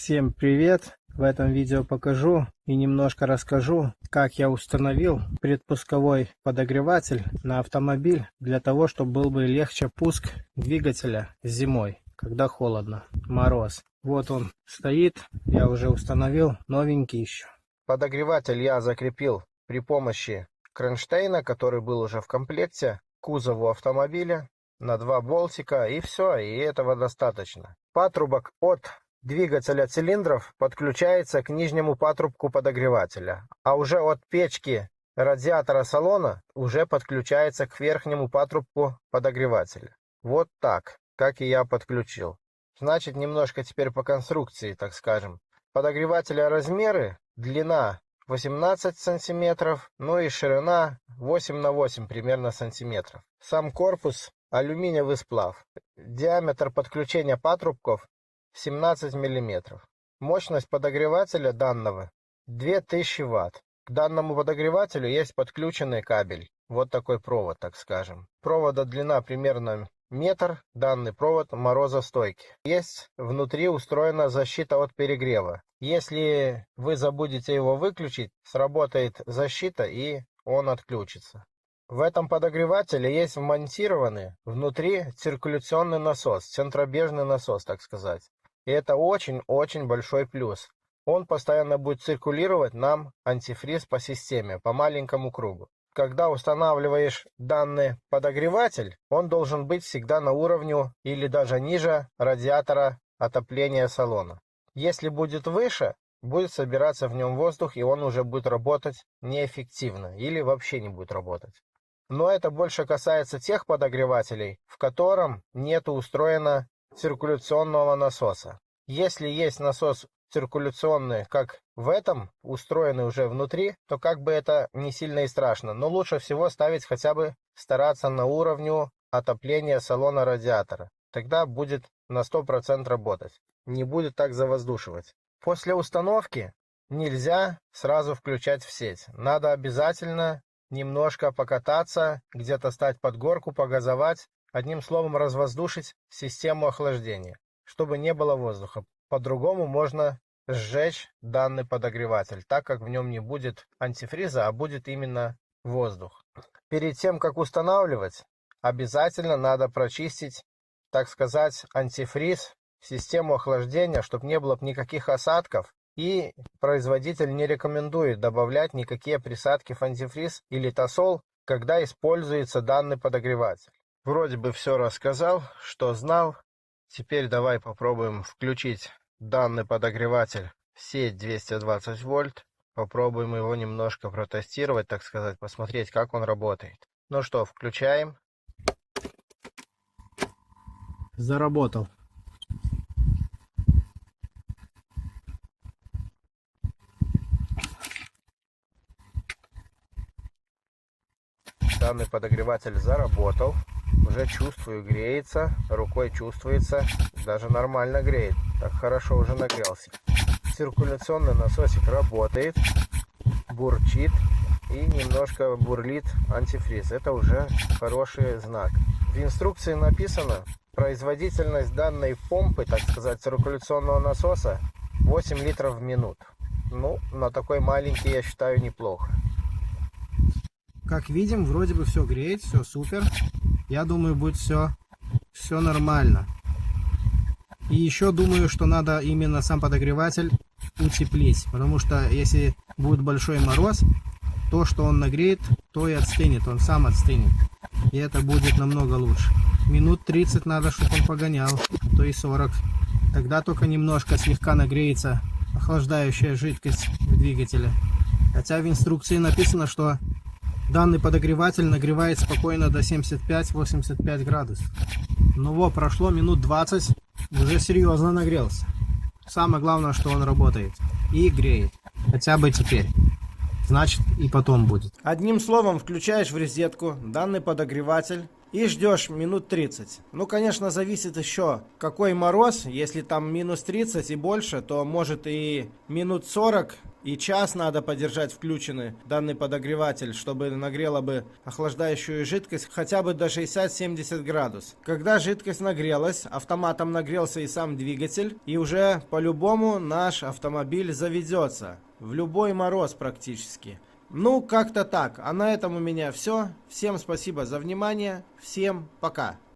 Всем привет! В этом видео покажу и немножко расскажу, как я установил предпусковой подогреватель на автомобиль для того, чтобы был бы легче пуск двигателя зимой, когда холодно, мороз. Вот он стоит, я уже установил, новенький еще. Подогреватель я закрепил при помощи кронштейна, который был уже в комплекте, к кузову автомобиля на 2 болтика, и все, и этого достаточно. Патрубок от двигателя цилиндров подключается к нижнему патрубку подогревателя, а уже от печки радиатора салона уже подключается к верхнему патрубку подогревателя. Вот так, как и я подключил. Значит, немножко теперь по конструкции, так скажем. Подогревателя размеры: длина 18 сантиметров, ну и ширина 8 на 8 примерно сантиметров. Сам корпус алюминиевый сплав. Диаметр подключения патрубков 17 мм. Мощность подогревателя данного 2000 Вт. К данному подогревателю есть подключенный кабель. Вот такой провод, так скажем. Провода длина примерно метр. Данный провод морозостойкий. Есть внутри устроена защита от перегрева. Если вы забудете его выключить, сработает защита и он отключится. В этом подогревателе есть вмонтированный внутри циркуляционный насос, центробежный насос, так сказать. И это очень-очень большой плюс. Он постоянно будет циркулировать нам антифриз по системе, по маленькому кругу. Когда устанавливаешь данный подогреватель, он должен быть всегда на уровне или даже ниже радиатора отопления салона. Если будет выше, будет собираться в нем воздух, и он уже будет работать неэффективно или вообще не будет работать. Но это больше касается тех подогревателей, в котором нет устроено циркуляционного насоса. Если есть насос циркуляционный, как в этом, устроенный уже внутри, то как бы это не сильно и страшно. Но лучше всего ставить хотя бы, стараться на уровне отопления салона радиатора. Тогда будет на 100% работать. Не будет так завоздушивать. После установки нельзя сразу включать в сеть. Надо обязательно немножко покататься, где-то стать под горку, погазовать. Одним словом, развоздушить систему охлаждения, чтобы не было воздуха. По-другому можно сжечь данный подогреватель, так как в нем не будет антифриза, а будет именно воздух. Перед тем, как устанавливать, обязательно надо прочистить, так сказать, антифриз, систему охлаждения, чтобы не было никаких осадков. И производитель не рекомендует добавлять никакие присадки в антифриз или тосол, когда используется данный подогреватель. Вроде бы все рассказал, что знал. Теперь давай попробуем включить данный подогреватель в сеть 220 вольт. Попробуем его немножко протестировать, так сказать, посмотреть, как он работает. Ну что, включаем. Заработал. Данный подогреватель заработал. Уже чувствую, греется. Рукой чувствуется. Даже нормально греет. Так хорошо уже нагрелся. Циркуляционный насосик работает. Бурчит. И немножко бурлит антифриз. Это уже хороший знак. В инструкции написано: производительность данной помпы, так сказать, циркуляционного насоса 8 литров в минуту. Ну, на такой маленький, я считаю, неплохо. Как видим, вроде бы все греет, все супер. Я думаю, будет все нормально. И еще думаю, что надо именно сам подогреватель утеплить. Потому что если будет большой мороз, то, что он нагреет, то и отстынет. Он сам отстынет. И это будет намного лучше. Минут 30 надо, чтобы он погонял, а то и 40. Тогда только немножко слегка нагреется охлаждающая жидкость в двигателе. Хотя в инструкции написано, что данный подогреватель нагревает спокойно до 75-85 градусов. Ну вот, прошло минут 20, уже серьезно нагрелся. Самое главное, что он работает и греет. Хотя бы теперь. Значит, и потом будет. Одним словом, включаешь в розетку данный подогреватель, и ждешь минут 30. Ну, конечно, зависит еще какой мороз. Если там минус 30 и больше, то может и минут 40 и час надо подержать включенный данный подогреватель, чтобы нагрело бы охлаждающую жидкость хотя бы до 60-70 градусов. Когда жидкость нагрелась, автоматом нагрелся и сам двигатель, и уже по-любому наш автомобиль заведется. В любой мороз практически. Ну, как-то так. А на этом у меня все. Всем спасибо за внимание. Всем пока.